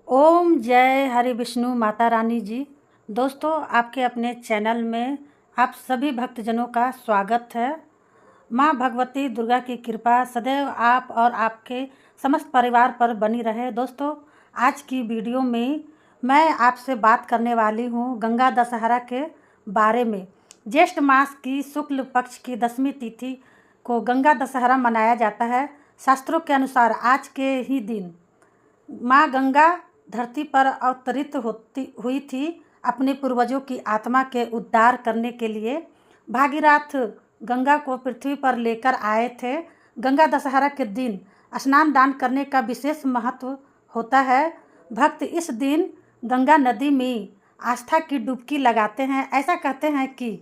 ओम जय हरि विष्णु माता रानी जी। दोस्तों, आपके अपने चैनल में आप सभी भक्तजनों का स्वागत है। माँ भगवती दुर्गा की कृपा सदैव आप और आपके समस्त परिवार पर बनी रहे। दोस्तों, आज की वीडियो में मैं आपसे बात करने वाली हूँ गंगा दशहरा के बारे में। ज्येष्ठ मास की शुक्ल पक्ष की 10वीं तिथि को गंगा दशहरा मनाया जाता है। शास्त्रों के अनुसार आज के ही दिन माँ गंगा धरती पर अवतरित हुई थी। अपने पूर्वजों की आत्मा के उद्धार करने के लिए भागीरथ गंगा को पृथ्वी पर लेकर आए थे। गंगा दशहरा के दिन स्नान दान करने का विशेष महत्व होता है। भक्त इस दिन गंगा नदी में आस्था की डुबकी लगाते हैं। ऐसा कहते हैं कि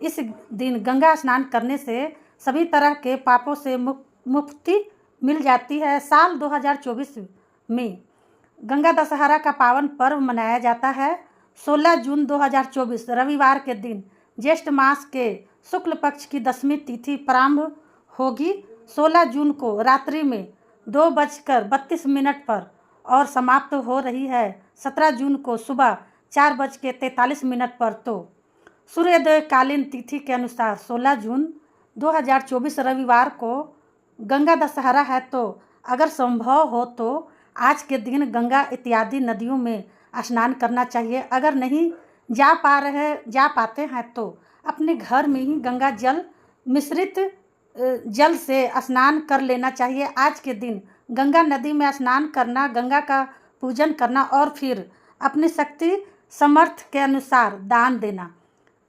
इस दिन गंगा स्नान करने से सभी तरह के पापों से मुक्ति मिल जाती है। साल 2024 में गंगा दशहरा का पावन पर्व मनाया जाता है। 16 जून 2024 रविवार के दिन ज्येष्ठ मास के शुक्ल पक्ष की 10वीं तिथि प्रारंभ होगी। 16 जून को रात्रि में 2:32 पर और समाप्त हो रही है 17 जून को सुबह 4:43 पर। तो सूर्योदय कालीन तिथि के अनुसार 16 जून 2024 रविवार को गंगा दशहरा है। तो अगर संभव हो तो आज के दिन गंगा इत्यादि नदियों में स्नान करना चाहिए। अगर नहीं जा पाते हैं तो अपने घर में ही गंगा जल मिश्रित जल से स्नान कर लेना चाहिए। आज के दिन गंगा नदी में स्नान करना, गंगा का पूजन करना और फिर अपनी शक्ति समर्थ के अनुसार दान देना,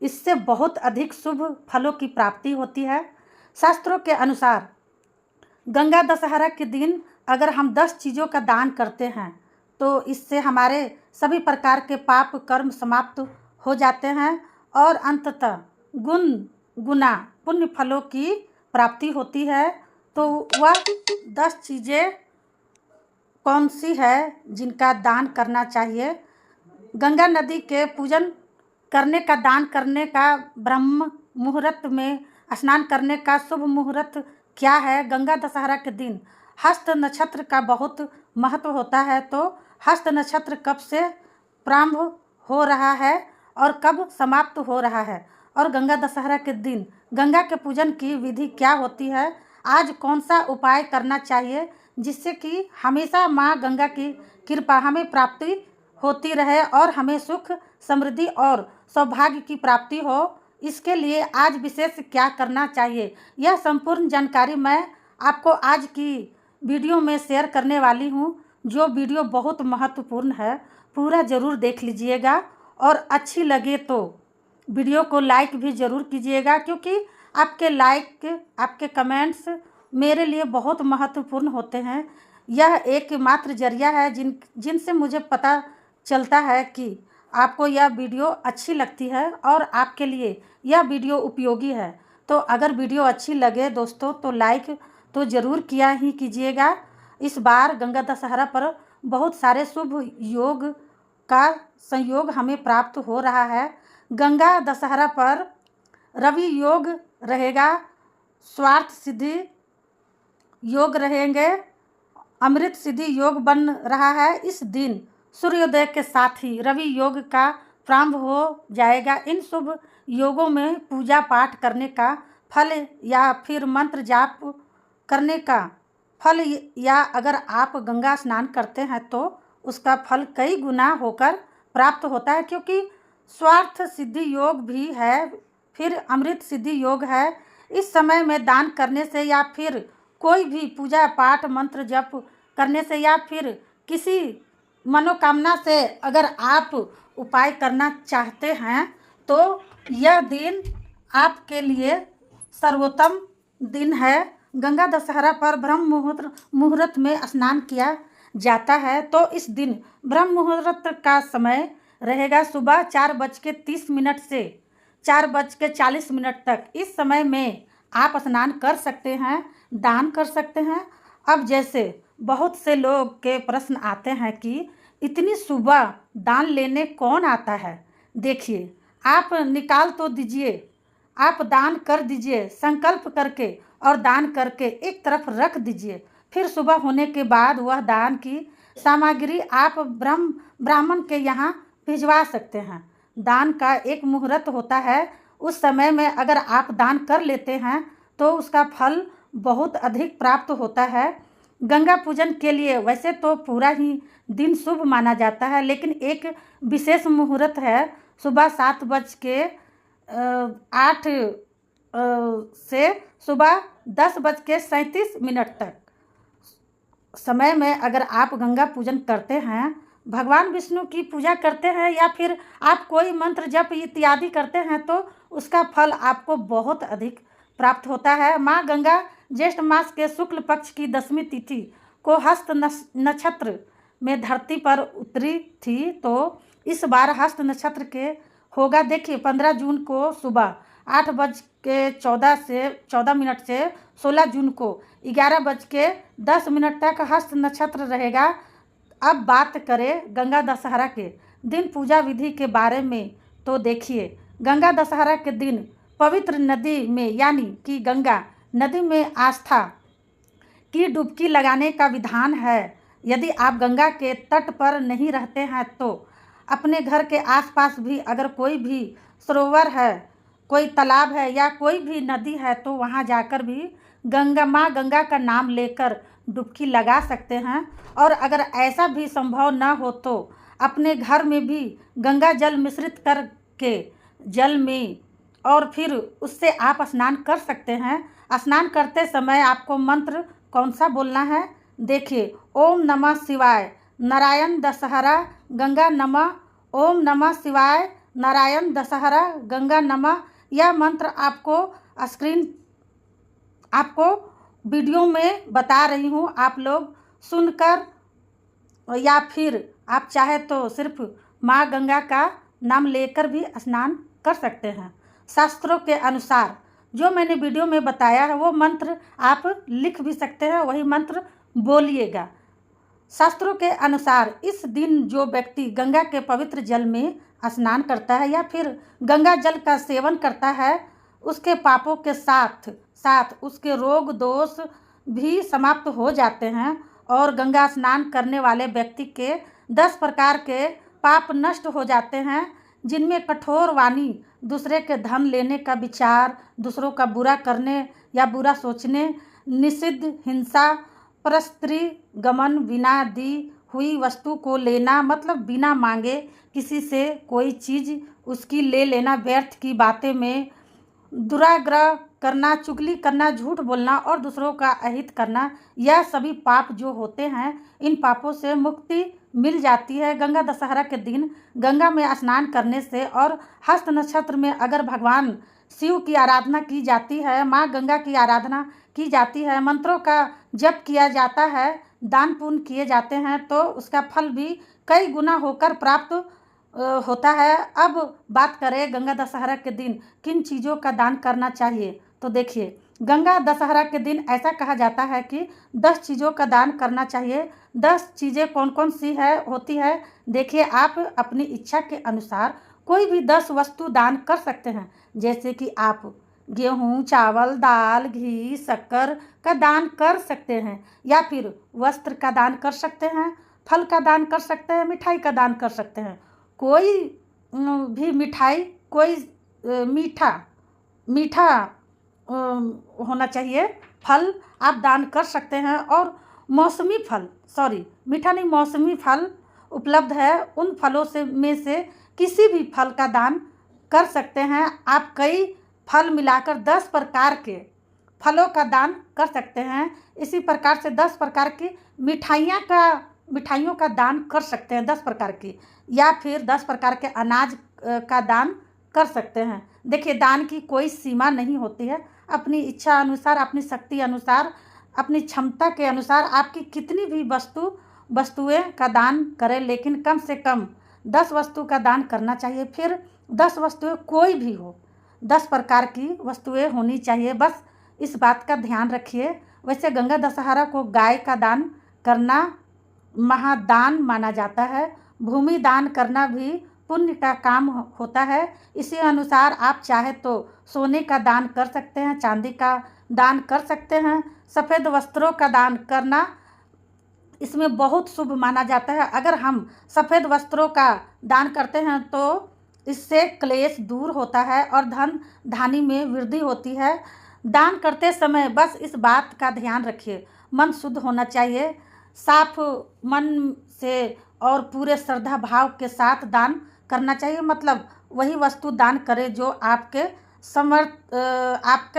इससे बहुत अधिक शुभ फलों की प्राप्ति होती है। शास्त्रों के अनुसार गंगा दशहरा के दिन अगर हम 10 चीज़ों का दान करते हैं तो इससे हमारे सभी प्रकार के पाप कर्म समाप्त हो जाते हैं और अंततः गुना पुण्य फलों की प्राप्ति होती है। तो वह 10 चीज़ें कौन सी है जिनका दान करना चाहिए? गंगा नदी के पूजन करने का, दान करने का, ब्रह्म मुहूर्त में स्नान करने का शुभ मुहूर्त क्या है? गंगा दशहरा के दिन हस्त नक्षत्र का बहुत महत्व होता है। तो हस्त नक्षत्र कब से प्रारंभ हो रहा है और कब समाप्त हो रहा है, और गंगा दशहरा के दिन गंगा के पूजन की विधि क्या होती है? आज कौन सा उपाय करना चाहिए जिससे कि हमेशा माँ गंगा की कृपा हमें प्राप्ति होती रहे और हमें सुख समृद्धि और सौभाग्य की प्राप्ति हो? इसके लिए आज विशेष क्या करना चाहिए, यह संपूर्ण जानकारी मैं आपको आज की वीडियो में शेयर करने वाली हूँ। जो वीडियो बहुत महत्वपूर्ण है, पूरा ज़रूर देख लीजिएगा और अच्छी लगे तो वीडियो को लाइक भी ज़रूर कीजिएगा, क्योंकि आपके लाइक, आपके कमेंट्स मेरे लिए बहुत महत्वपूर्ण होते हैं। यह एकमात्र जरिया है जिनसे मुझे पता चलता है कि आपको यह वीडियो अच्छी लगती है और आपके लिए यह वीडियो उपयोगी है। तो अगर वीडियो अच्छी लगे दोस्तों तो लाइक तो ज़रूर किया ही कीजिएगा। इस बार गंगा दशहरा पर बहुत सारे शुभ योग का संयोग हमें प्राप्त हो रहा है। गंगा दशहरा पर रवि योग रहेगा, स्वार्थ सिद्धि योग रहेंगे, अमृत सिद्धि योग बन रहा है। इस दिन सूर्योदय के साथ ही रवि योग का प्रारंभ हो जाएगा। इन शुभ योगों में पूजा पाठ करने का फल या फिर मंत्र जाप करने का फल, या अगर आप गंगा स्नान करते हैं तो उसका फल कई गुना होकर प्राप्त होता है, क्योंकि स्वार्थ सिद्धि योग भी है, फिर अमृत सिद्धि योग है। इस समय में दान करने से या फिर कोई भी पूजा पाठ मंत्र जप करने से या फिर किसी मनोकामना से अगर आप उपाय करना चाहते हैं तो यह दिन आपके लिए सर्वोत्तम दिन है। गंगा दशहरा पर ब्रह्म मुहूर्त में स्नान किया जाता है। तो इस दिन ब्रह्म मुहूर्त का समय रहेगा सुबह 4:30 से 4:40 तक। इस समय में आप स्नान कर सकते हैं, दान कर सकते हैं। अब जैसे बहुत से लोग के प्रश्न आते हैं कि इतनी सुबह दान लेने कौन आता है? देखिए, आप निकाल तो दीजिए, आप दान कर दीजिए संकल्प करके और दान करके एक तरफ रख दीजिए। फिर सुबह होने के बाद वह दान की सामग्री आप ब्राह्मण के यहाँ भिजवा सकते हैं। दान का एक मुहूर्त होता है, उस समय में अगर आप दान कर लेते हैं तो उसका फल बहुत अधिक प्राप्त होता है। गंगा पूजन के लिए वैसे तो पूरा ही दिन शुभ माना जाता है, लेकिन एक विशेष मुहूर्त है सुबह 7:08 से सुबह 10:37 तक समय में अगर आप गंगा पूजन करते हैं, भगवान विष्णु की पूजा करते हैं या फिर आप कोई मंत्र जप इत्यादि करते हैं तो उसका फल आपको बहुत अधिक प्राप्त होता है। माँ गंगा ज्येष्ठ मास के शुक्ल पक्ष की 10वीं तिथि को हस्त नक्षत्र में धरती पर उतरी थी, तो इस बार हस्त नक्षत्र के होगा। देखिए 15 जून को सुबह 8:14 से 16 जून को 11:10 तक हस्त नक्षत्र रहेगा। अब बात करें गंगा दशहरा के दिन पूजा विधि के बारे में, तो देखिए गंगा दशहरा के दिन पवित्र नदी में यानी कि गंगा नदी में आस्था की डुबकी लगाने का विधान है। यदि आप गंगा के तट पर नहीं रहते हैं तो अपने घर के आसपास भी अगर कोई भी सरोवर है, कोई तालाब है या कोई भी नदी है तो वहाँ जाकर भी माँ गंगा का नाम लेकर डुबकी लगा सकते हैं। और अगर ऐसा भी संभव न हो तो अपने घर में भी गंगा जल मिश्रित करके जल में और फिर उससे आप स्नान कर सकते हैं। स्नान करते समय आपको मंत्र कौन सा बोलना है, देखिए ओम नमः शिवाय नारायण दशहरा गंगा नमः, ओम नमः शिवाय नारायण दशहरा गंगा नमः। यह मंत्र आपको वीडियो में बता रही हूँ, आप लोग सुनकर या फिर आप चाहे तो सिर्फ माँ गंगा का नाम लेकर भी स्नान कर सकते हैं। शास्त्रों के अनुसार जो मैंने वीडियो में बताया है वो मंत्र आप लिख भी सकते हैं, वही मंत्र बोलिएगा। शास्त्रों के अनुसार इस दिन जो व्यक्ति गंगा के पवित्र जल में स्नान करता है या फिर गंगा जल का सेवन करता है, उसके पापों के साथ साथ उसके रोग दोष भी समाप्त हो जाते हैं और गंगा स्नान करने वाले व्यक्ति के 10 प्रकार के पाप नष्ट हो जाते हैं, जिनमें कठोर वाणी, दूसरे के धन लेने का विचार, दूसरों का बुरा करने या बुरा सोचने, निषिद्ध हिंसा, परस्त्री गमन, बिना दी हुई वस्तु को लेना मतलब बिना मांगे किसी से कोई चीज़ उसकी ले लेना, व्यर्थ की बातें में दुराग्रह करना, चुगली करना, झूठ बोलना और दूसरों का अहित करना, यह सभी पाप जो होते हैं इन पापों से मुक्ति मिल जाती है। गंगा दशहरा के दिन गंगा में स्नान करने से और हस्त नक्षत्र में अगर भगवान शिव की आराधना की जाती है, माँ गंगा की आराधना की जाती है, मंत्रों का जप किया जाता है, दान पुण्य किए जाते हैं तो उसका फल भी कई गुना होकर प्राप्त होता है। अब बात करें गंगा दशहरा के दिन किन चीज़ों का दान करना चाहिए, तो देखिए गंगा दशहरा के दिन ऐसा कहा जाता है कि 10 चीज़ों का दान करना चाहिए। 10 चीज़ें कौन कौन सी होती है, देखिए आप अपनी इच्छा के अनुसार कोई भी 10 वस्तु दान कर सकते हैं। जैसे कि आप गेहूँ, चावल, दाल, घी, शक्कर का दान कर सकते हैं या फिर वस्त्र का दान कर सकते हैं, फल का दान कर सकते हैं, मिठाई का दान कर सकते हैं। कोई भी मिठाई, कोई मीठा होना चाहिए फल आप दान कर सकते हैं। और मौसमी फल, मीठा नहीं, मौसमी फल उपलब्ध है, उन फलों में से किसी भी फल का दान कर सकते हैं। आप कई फल मिलाकर 10 प्रकार के फलों का दान कर सकते हैं। इसी प्रकार से 10 प्रकार की मिठाइयों का दान कर सकते हैं, 10 प्रकार की, या फिर 10 प्रकार के अनाज का दान कर सकते हैं। देखिए दान की कोई सीमा नहीं होती है, अपनी इच्छा अनुसार, अपनी शक्ति अनुसार, अपनी क्षमता के अनुसार आपकी कितनी भी वस्तुएं का दान करें, लेकिन कम से कम 10 वस्तु का दान करना चाहिए। फिर 10 वस्तुएं कोई भी हो, 10 प्रकार की वस्तुएं होनी चाहिए, बस इस बात का ध्यान रखिए। वैसे गंगा दशहरा को गाय का दान करना महादान माना जाता है। भूमि दान करना भी पुण्य का काम होता है। इसी अनुसार आप चाहे तो सोने का दान कर सकते हैं, चांदी का दान कर सकते हैं, सफ़ेद वस्त्रों का दान करना इसमें बहुत शुभ माना जाता है। अगर हम सफ़ेद वस्त्रों का दान करते हैं तो इससे क्लेश दूर होता है और धन धानी में वृद्धि होती है। दान करते समय बस इस बात का ध्यान रखिए, मन शुद्ध होना चाहिए। साफ मन से और पूरे श्रद्धा भाव के साथ दान करना चाहिए। मतलब वही वस्तु दान करें जो आपके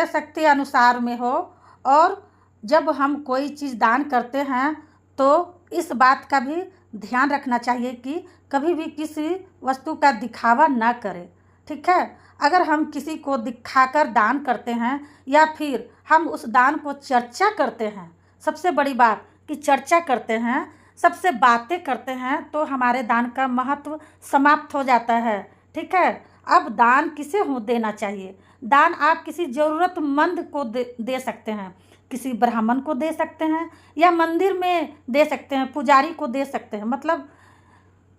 शक्ति अनुसार में हो। और जब हम कोई चीज़ दान करते हैं तो इस बात का भी ध्यान रखना चाहिए कि कभी भी किसी वस्तु का दिखावा ना करें, ठीक है। अगर हम किसी को दिखाकर दान करते हैं या फिर हम उस दान को चर्चा करते हैं, सबसे बड़ी बात कि चर्चा करते हैं, सबसे बातें करते हैं, तो हमारे दान का महत्व समाप्त हो जाता है, ठीक है। अब दान किसे देना चाहिए? दान आप किसी ज़रूरतमंद को दे सकते हैं, किसी ब्राह्मण को दे सकते हैं या मंदिर में दे सकते हैं, पुजारी को दे सकते हैं। मतलब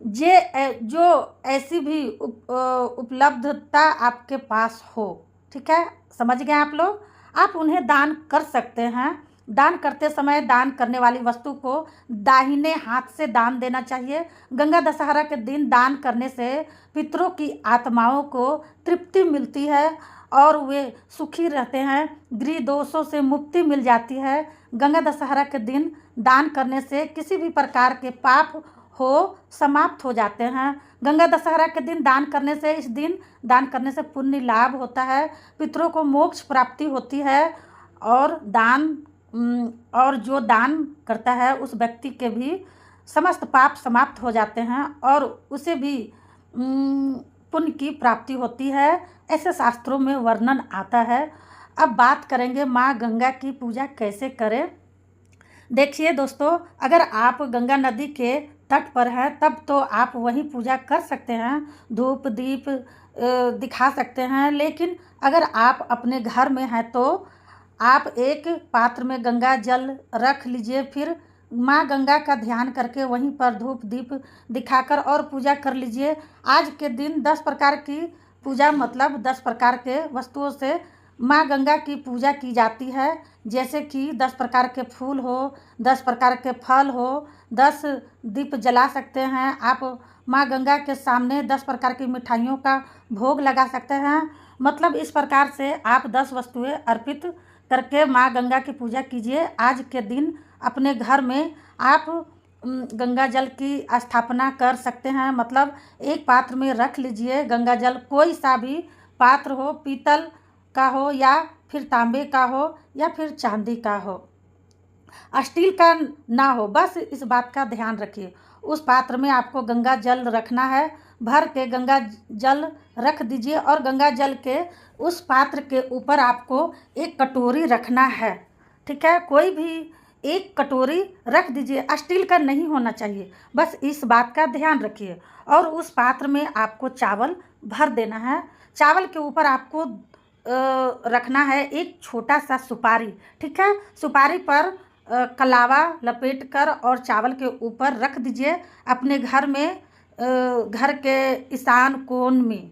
जो ऐसी भी उपलब्धता आपके पास हो, ठीक है, समझ गए आप लोग, आप उन्हें दान कर सकते हैं। दान करते समय दान करने वाली वस्तु को दाहिने हाथ से दान देना चाहिए। गंगा दशहरा के दिन दान करने से पितरों की आत्माओं को तृप्ति मिलती है और वे सुखी रहते हैं, गृह दोषों से मुक्ति मिल जाती है। गंगा दशहरा के दिन दान करने से किसी भी प्रकार के पाप समाप्त हो जाते हैं। गंगा दशहरा के दिन दान करने से, इस दिन दान करने से पुण्य लाभ होता है, पितरों को मोक्ष प्राप्ति होती है और जो दान करता है उस व्यक्ति के भी समस्त पाप समाप्त हो जाते हैं और उसे भी पुण्य की प्राप्ति होती है, ऐसे शास्त्रों में वर्णन आता है। अब बात करेंगे माँ गंगा की पूजा कैसे करें। देखिए दोस्तों, अगर आप गंगा नदी के तट पर हैं तब तो आप वहीं पूजा कर सकते हैं, धूप दीप दिखा सकते हैं। लेकिन अगर आप अपने घर में हैं तो आप एक पात्र में गंगा जल रख लीजिए, फिर माँ गंगा का ध्यान करके वहीं पर धूप दीप दिखाकर और पूजा कर लीजिए। आज के दिन 10 प्रकार की पूजा, मतलब 10 प्रकार के वस्तुओं से माँ गंगा की पूजा की जाती है। जैसे कि 10 प्रकार के फूल हो, 10 प्रकार के फल हो, 10 दीप जला सकते हैं आप। माँ गंगा के सामने 10 प्रकार की मिठाइयों का भोग लगा सकते हैं। मतलब इस प्रकार से आप 10 वस्तुएं अर्पित करके माँ गंगा की पूजा कीजिए। आज के दिन अपने घर में आप गंगा जल की स्थापना कर सकते हैं। मतलब एक पात्र में रख लीजिए गंगा जल, कोई सा भी पात्र हो, पीतल का हो या फिर तांबे का हो या फिर चांदी का हो, स्टील का ना हो, बस इस बात का ध्यान रखिए। उस पात्र में आपको गंगा जल रखना है, भर के गंगा जल रख दीजिए और गंगा जल के उस पात्र के ऊपर आपको एक कटोरी रखना है, ठीक है। कोई भी एक कटोरी रख दीजिए, स्टील का नहीं होना चाहिए, बस इस बात का ध्यान रखिए। और उस पात्र में आपको चावल भर देना है। चावल के ऊपर आपको रखना है एक छोटा सा सुपारी, ठीक है। सुपारी पर कलावा लपेट कर और चावल के ऊपर रख दीजिए अपने घर में, घर के ईशान कोण में,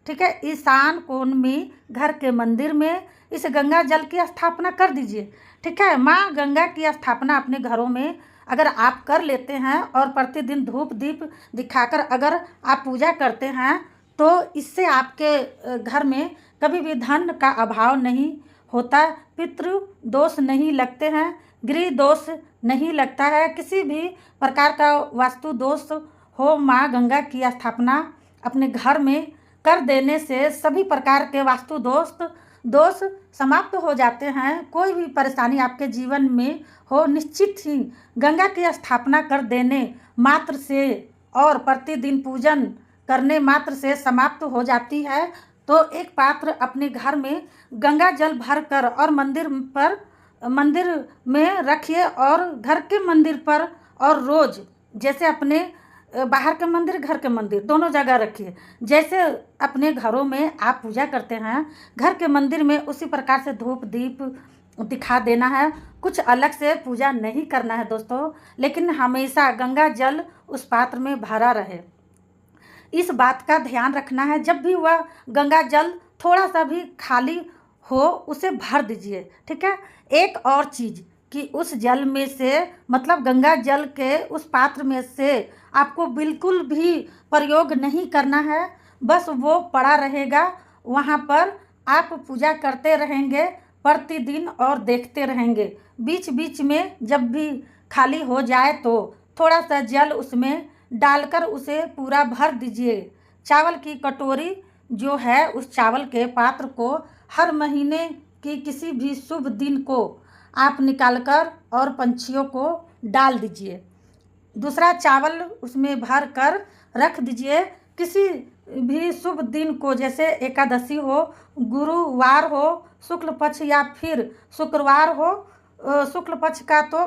ठीक है। ईशान कोण में घर के मंदिर में इस गंगा जल की स्थापना कर दीजिए, ठीक है। माँ गंगा की स्थापना अपने घरों में अगर आप कर लेते हैं और प्रतिदिन धूप दीप दिखाकर अगर आप पूजा करते हैं तो इससे आपके घर में कभी भी धन का अभाव नहीं होता, पितृ दोष नहीं लगते हैं, गृह दोष नहीं लगता है, किसी भी प्रकार का वास्तु दोष हो। माँ गंगा की स्थापना अपने घर में कर देने से सभी प्रकार के वास्तु दोष समाप्त हो जाते हैं। कोई भी परेशानी आपके जीवन में हो, निश्चित ही गंगा की स्थापना कर देने मात्र से और प्रतिदिन पूजन करने मात्र से समाप्त हो जाती है। तो एक पात्र अपने घर में गंगा जल भर कर और मंदिर में रखिए और घर के मंदिर पर, और रोज़ जैसे अपने बाहर के मंदिर घर के मंदिर दोनों जगह रखिए। जैसे अपने घरों में आप पूजा करते हैं घर के मंदिर में उसी प्रकार से धूप दीप दिखा देना है। कुछ अलग से पूजा नहीं करना है दोस्तों, लेकिन हमेशा गंगा जल उस पात्र में भरा रहे, इस बात का ध्यान रखना है। जब भी वह गंगा जल थोड़ा सा भी खाली हो उसे भर दीजिए, ठीक है। एक और चीज़ कि उस जल में से मतलब गंगा जल के उस पात्र में से आपको बिल्कुल भी प्रयोग नहीं करना है। बस वो पड़ा रहेगा वहाँ पर, आप पूजा करते रहेंगे प्रतिदिन और देखते रहेंगे। बीच बीच में जब भी खाली हो जाए तो थोड़ा सा जल उसमें डालकर उसे पूरा भर दीजिए। चावल की कटोरी जो है उस चावल के पात्र को हर महीने की किसी भी शुभ दिन को आप निकालकर और पंछियों को डाल दीजिए। दूसरा चावल उसमें भर कर रख दीजिए। किसी भी शुभ दिन को, जैसे एकादशी हो, गुरुवार हो, शुक्ल पक्ष या फिर शुक्रवार हो, शुक्ल पक्ष का तो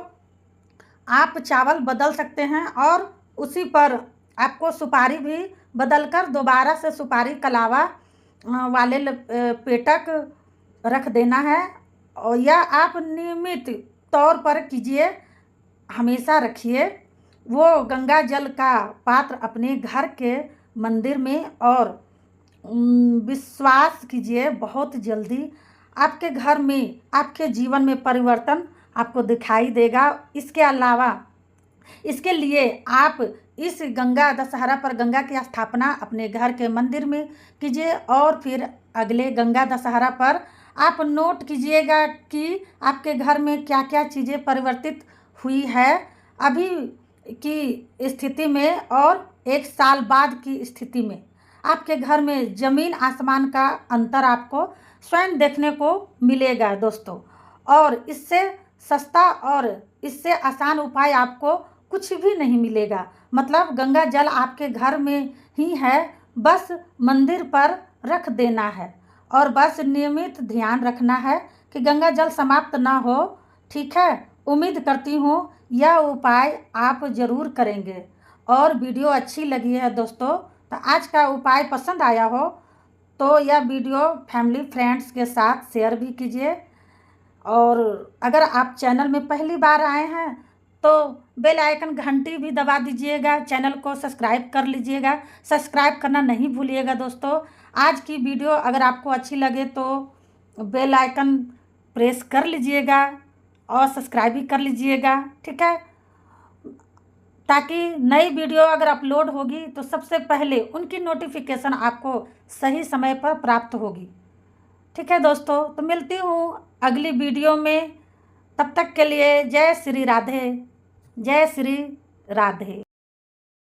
आप चावल बदल सकते हैं और उसी पर आपको सुपारी भी बदलकर दोबारा से सुपारी कलावा वाले पेटक रख देना है। और या आप नियमित तौर पर कीजिए, हमेशा रखिए वो गंगा जल का पात्र अपने घर के मंदिर में। और विश्वास कीजिए बहुत जल्दी आपके घर में, आपके जीवन में परिवर्तन आपको दिखाई देगा। इसके अलावा इसके लिए आप इस गंगा दशहरा पर गंगा की स्थापना अपने घर के मंदिर में कीजिए और फिर अगले गंगा दशहरा पर आप नोट कीजिएगा कि आपके घर में क्या क्या चीज़ें परिवर्तित हुई है अभी की स्थिति में और एक साल बाद की स्थिति में। आपके घर में ज़मीन आसमान का अंतर आपको स्वयं देखने को मिलेगा दोस्तों। और इससे सस्ता और इससे आसान उपाय आपको कुछ भी नहीं मिलेगा। मतलब गंगा जल आपके घर में ही है, बस मंदिर पर रख देना है और बस नियमित ध्यान रखना है कि गंगा जल समाप्त ना हो। ठीक है, उम्मीद करती हूँ यह उपाय आप ज़रूर करेंगे। और वीडियो अच्छी लगी है दोस्तों, तो आज का उपाय पसंद आया हो तो यह वीडियो फैमिली फ्रेंड्स के साथ शेयर भी कीजिए। और अगर आप चैनल में पहली बार आए हैं तो बेल आइकन घंटी भी दबा दीजिएगा, चैनल को सब्सक्राइब कर लीजिएगा। सब्सक्राइब करना नहीं भूलिएगा दोस्तों। आज की वीडियो अगर आपको अच्छी लगे तो बेल आइकन प्रेस कर लीजिएगा और सब्सक्राइब भी कर लीजिएगा। ठीक है, ताकि नई वीडियो अगर अपलोड होगी तो सबसे पहले उनकी नोटिफिकेशन आपको सही समय पर प्राप्त होगी। ठीक है दोस्तों, तो मिलती हूँ अगली वीडियो में। तब तक के लिए जय श्री राधे, जय श्री राधे।